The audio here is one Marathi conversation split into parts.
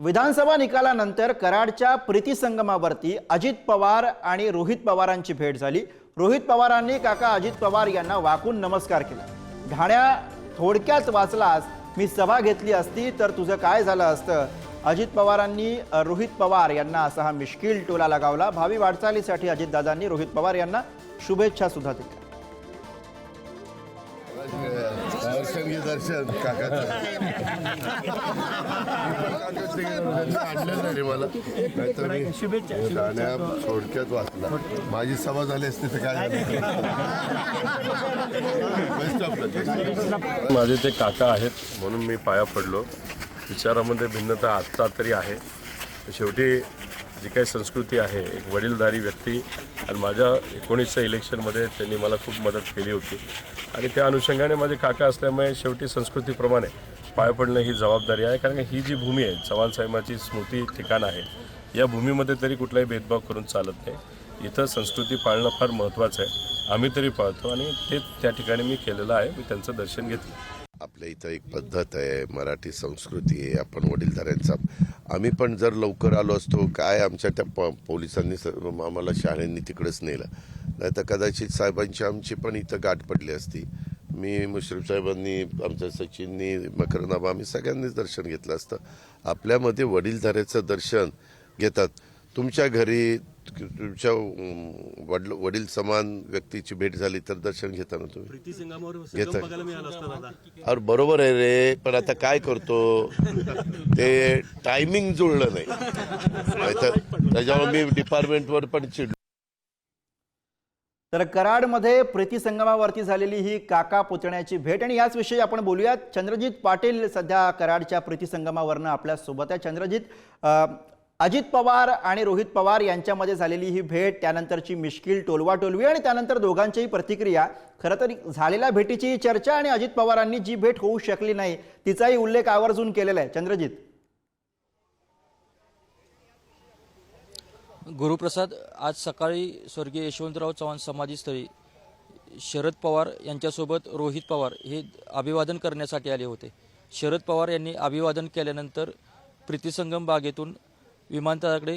विधानसभा निकालानंतर कराडच्या प्रीती संगमावरती अजित पवार आणि रोहित पवारांची भेट झाली। रोहित पवारांनी काका अजित पवार यांना वाकून नमस्कार केला। ढाण्या थोडक्यात वाचलास, मी सभा घेतली असती तर तुझं काय झालं असतं। अजित पवारांनी रोहित पवार यांना असा हा मिश्किल टोला लगावला। भावी वाटचालीसाठी अजितदादांनी रोहित पवार यांना शुभेच्छा सुद्धा दिल्या। दर्शन काकाचं मला नाहीतर मी ठाण्या थोडक्यात वाचला, माझी सभा झाली असती तर काय झालं। माझे ते काका आहेत म्हणून मी पाया पडलो। विचारामध्ये भिन्नता आत्ता तरी आहे, शेवटी जी काही संस्कृती आहे, एक वडीलधारी व्यक्ती आणि माझ्या 19च्या इलेक्शनमध्ये त्यांनी मला खूप मदत केली होती आणि त्या अनुषंगाने माझे काका असल्यामुळे शेवटी संस्कृतीप्रमाणे पाया पडणं ही जबाबदारी आहे। कारण ही जी भूमी आहे, चव्हाणसाहेबांची स्मृती ठिकाण आहे, या भूमीमध्ये तरी कुठलाही भेदभाव करून चालत नाही। इथं संस्कृती पाळणं फार महत्त्वाचं आहे, आम्ही तरी पाळतो आणि ते त्या ठिकाणी मी केलेलं आहे। मी त्यांचं दर्शन घेतलं। आपल्या इथं एक पद्धत आहे, मराठी संस्कृती आहे, आपण वडीलधाऱ्यांचा आम्ही पण जर लवकर आलो असतो, काय आमच्या त्या पोलिसांनी आम्हाला शहाण्यांनी तिकडेच नेलं, नाही तर कदाचित साहेबांची आमची पण इथं गाठ पडली असती। मी मुश्रीफ साहेबांनी, आमच्या सचिननी, मकरनाबा, आम्ही सगळ्यांनीच दर्शन घेतलं असतं। आपल्यामध्ये वडीलधाऱ्याचं दर्शन घेतात। तुमच्या घरी तुमच्या वडील समान व्यक्तीची भेट झाली तर दर्शन घेता ना तुम्ही, घेता। अरे बरोबर आहे रे, पण आता काय करतो, ते टायमिंग जुळलं नाही तर त्याच्यामुळे मी डिपार्टमेंटवर पण चिडलो। तर कराडमध्ये प्रीती संगमावरती झालेली ही काका पुतण्याची भेट आणि याच विषयी आपण बोलूयात। चंद्रजीत पाटील सध्या कराडच्या प्रीती संगमावरनं आपल्या सोबत आहे। चंद्रजीत, अजित पवार आणि रोहित पवार यांच्यामध्ये झालेली ही भेट, त्यानंतरची मिश्किल टोलवाटोलवी आणि त्यानंतर दोघांच्याही प्रतिक्रिया, खरं तर झालेल्या भेटीची चर्चा आणि अजित पवारांनी जी भेट होऊ शकली नाही तिचाही उल्लेख आवर्जून केलेला आहे। चंद्रजीत, गुरुप्रसाद, आज सकाळी स्वर्गीय यशवंतराव चव्हाण समाधीस्थळी शरद पवार यांच्यासोबत रोहित पवार हे अभिवादन करण्यासाठी आले होते। शरद पवार यांनी अभिवादन केल्यानंतर प्रीतीसंगम बागेतून विमानतळाकडे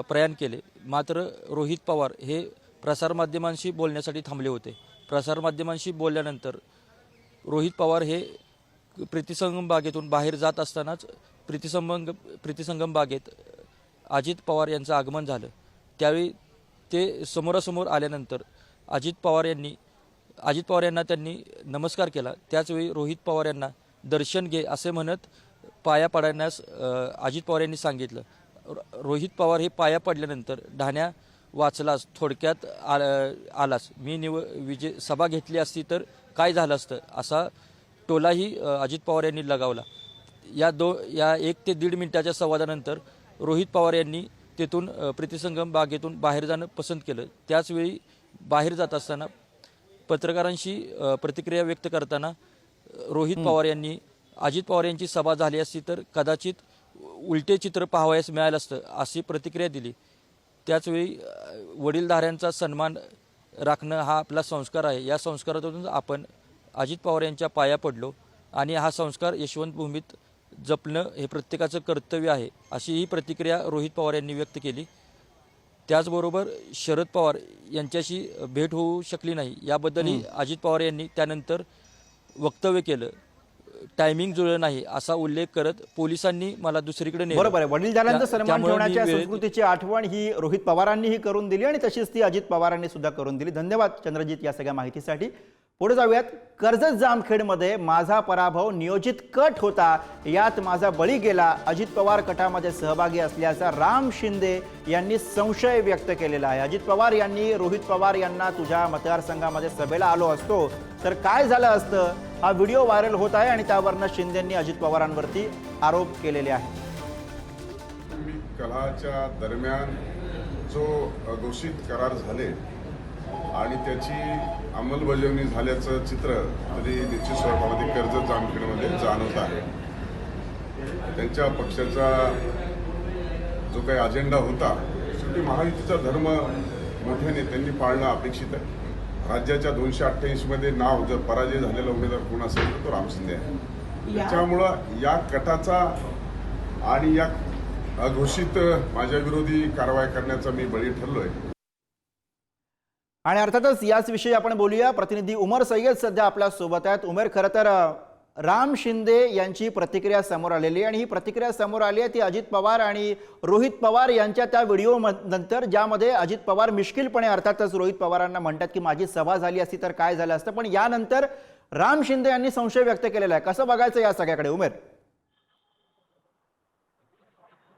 प्रयाण केले। मात्र रोहित पवार हे प्रसारमाध्यमांशी बोलण्यासाठी थांबले होते। प्रसारमाध्यमांशी बोलल्यानंतर रोहित पवार हे प्रीतीसंगम बागेतून बाहेर जात असतानाच प्रीतीसंगम बागेत अजित पवार यांचं आगमन झालं। त्यावेळी ते समोरासमोर आल्यानंतर अजित पवार यांना त्यांनी नमस्कार केला। त्याचवेळी रोहित पवार यांना दर्शन घे असे म्हणत पाया पडण्यास अजित पवार यांनी सांगितलं। रोहित पवार हे पाया पडल्यानंतर ढाण्या वाचलास, थोडक्यात आलास, मी सभा घेतली असती तर काय झालं असतं, असा टोलाही अजित पवार यांनी लगावला। या 1 ते 1.5 मिनिटाच्या संवादानंतर रोहित पवार यांनी तेथून प्रीतीसंगम बागेतून बाहेर जाणं पसंत केलं। त्याचवेळी बाहेर जात असताना पत्रकारांशी प्रतिक्रिया व्यक्त करताना रोहित पवार यांनी अजित पवार यांची सभा झाली असती तर कदाचित उलटे चित्र पाहावयास मिळालं असतं अशी प्रतिक्रिया दिली। त्याचवेळी वडीलधाऱ्यांचा सन्मान राखणं हा आपला संस्कार आहे, या संस्कारातून आपण अजित पवार यांच्या पाया पडलो आणि हा संस्कार यशवंत भूमीत जपणं हे प्रत्येकाचं कर्तव्य आहे, अशी ही प्रतिक्रिया रोहित पवार यांनी व्यक्त केली। त्याचबरोबर शरद पवार यांच्याशी भेट होऊ शकली नाही याबद्दलही अजित पवार यांनी त्यानंतर वक्तव्य केलं। टायमिंग जुळलं नाही असा उल्लेख करत पोलिसांनी मला दुसरीकडे नेलं। बरोबर आहे, वडीलधाऱ्यांचा सन्मान ठेवण्याच्या संस्कृतीची आठवण ही रोहित पवारांनीही करून दिली आणि तशीच ती अजित पवारांनी सुद्धा करून दिली। धन्यवाद चंद्रजीत या सगळ्या माहितीसाठी। पुढे जाऊयात। कर्जत जामखेडमध्ये माझा पराभव नियोजित कट होता, यात माझा बळी गेला। अजित पवार कटामध्ये सहभागी असल्याचा राम शिंदे यांनी संशय व्यक्त केलेला आहे। अजित पवार यांनी रोहित पवार यांना तुझ्या मतदारसंघामध्ये सभेला आलो असतो तर काय झालं असतं, हा व्हिडिओ व्हायरल होत आहे आणि त्यावरनं शिंदेंनी अजित पवारांवरती आरोप केलेले आहेत। कलहाच्या दरम्यान जो घोषित करार झाले आणि त्याची अंमलबजावणी झाल्याचं चित्र तरी निश्चित स्वरूपामध्ये कर्जत जामखेडमध्ये जाणवत आहे। त्यांच्या पक्षाचा जो काही अजेंडा होता, शेवटी महायुतीचा धर्म मोठ्या नेत्यांनी पाळणं अपेक्षित आहे। राज्याच्या 288 मध्ये नाव जर पराजय झालेला उमेदवार कोण असेल तर तो राम शिंदे आहे। त्याच्यामुळं या गटाचा आणि या अघोषित माझ्या विरोधी कारवाई करण्याचा मी बळी ठरलोय. आणि अर्थातच याच विषयी आपण बोलूया. प्रतिनिधी उमर सय्यद सध्या आपल्या सोबत आहेत. उमेर, खरं तर राम शिंदे यांची प्रतिक्रिया समोर आलेली आणि ही प्रतिक्रिया समोर आली आहे ती अजित पवार आणि रोहित पवार यांच्या त्या व्हिडिओ नंतर, ज्यामध्ये अजित पवार मिश्किलपणे अर्थातच रोहित पवारांना म्हणतात की माझी सभा झाली असती तर काय झालं असतं, पण यानंतर राम शिंदे यांनी संशय व्यक्त केलेला आहे. कसं बघायचं या सगळ्याकडे उमेर?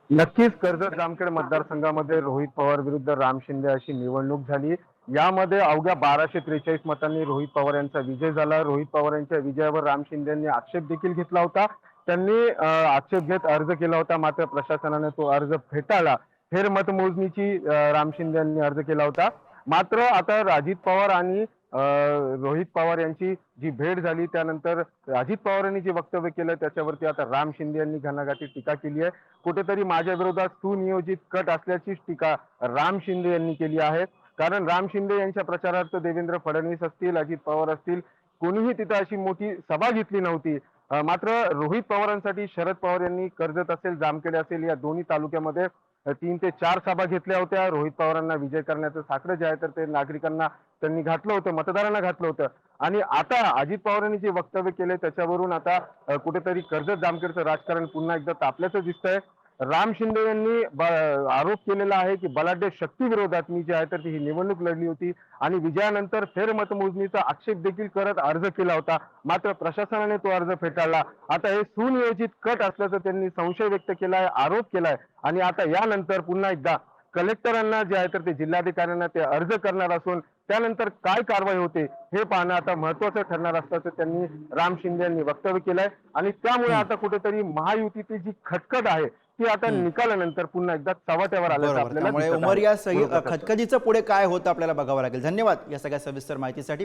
नक्कीच कर्जत जामखेड मतदारसंघामध्ये रोहित पवार विरुद्ध राम शिंदे अशी निवडणूक झाली. यामध्ये अवघ्या 1243 मतांनी रोहित पवार यांचा विजय झाला. रोहित पवार यांच्या विजयावर राम शिंदे यांनी आक्षेप देखील घेतला होता. त्यांनी आक्षेप घेत अर्ज केला होता, मात्र प्रशासनाने तो अर्ज फेटाळला. फेर मतमोजणीची राम शिंदे यांनी अर्ज केला होता. मात्र आता अजित पवार आणि रोहित पवार यांची जी भेट झाली त्यानंतर अजित पवारांनी जे वक्तव्य केलं त्याच्यावरती आता राम शिंदे यांनी घणाघाती टीका केली आहे. कुठेतरी माझ्या विरोधात सुनियोजित कट असल्याची टीका राम शिंदे यांनी केली आहे. कारण राम शिंदे यांच्या प्रचारार्थ देवेंद्र फडणवीस असतील, अजित पवार असतील, कोणीही तिथं अशी मोठी सभा घेतली नव्हती. मात्र रोहित पवारांसाठी शरद पवार यांनी कर्जत असेल, जामखेड असेल या दोन्ही तालुक्यामध्ये 3 ते 4 सभा घेतल्या होत्या. रोहित पवारांना विजय करण्याचं साकडं जे आहे तर ते नागरिकांना त्यांनी घातलं होतं, मतदारांना घातलं होतं. आणि आता अजित पवारांनी जे वक्तव्य केले त्याच्यावरून आता कुठेतरी कर्जत जामखेडचं राजकारण पुन्हा एकदा तापल्याचं दिसतंय. राम शिंदे यांनी आरोप केलेला आहे की बलाढ्य शक्ती विरोधात मी जे आहे तर ही निवडणूक लढली होती आणि विजयानंतर फेर मतमोजणीचा आक्षेप देखील करत अर्ज केला होता, मात्र प्रशासनाने तो अर्ज फेटाळला. आता हे सुनियोजित कट असल्याचं त्यांनी संशय व्यक्त केलाय, आरोप केलाय. आणि आता यानंतर पुन्हा एकदा कलेक्टरांना जे आहे तर ते जिल्हाधिकाऱ्यांना ते अर्ज करणार असून त्यानंतर काय कारवाई होते हे पाहणं आता महत्वाचं ठरणार असल्याचं त्यांनी राम शिंदे यांनी वक्तव्य केलंय. आणि त्यामुळे आता कुठेतरी महायुतीची जी खटखट आहे ती आता निकालानंतर पुन्हा एकदा चव्हाट्यावर आल्याचं बरोबर. आपल्याला त्यामुळे दिसत उमर या आहे. खटखटीचं पुढे काय होतं आपल्याला बघावं लागेल. धन्यवाद या सगळ्या सविस्तर माहितीसाठी.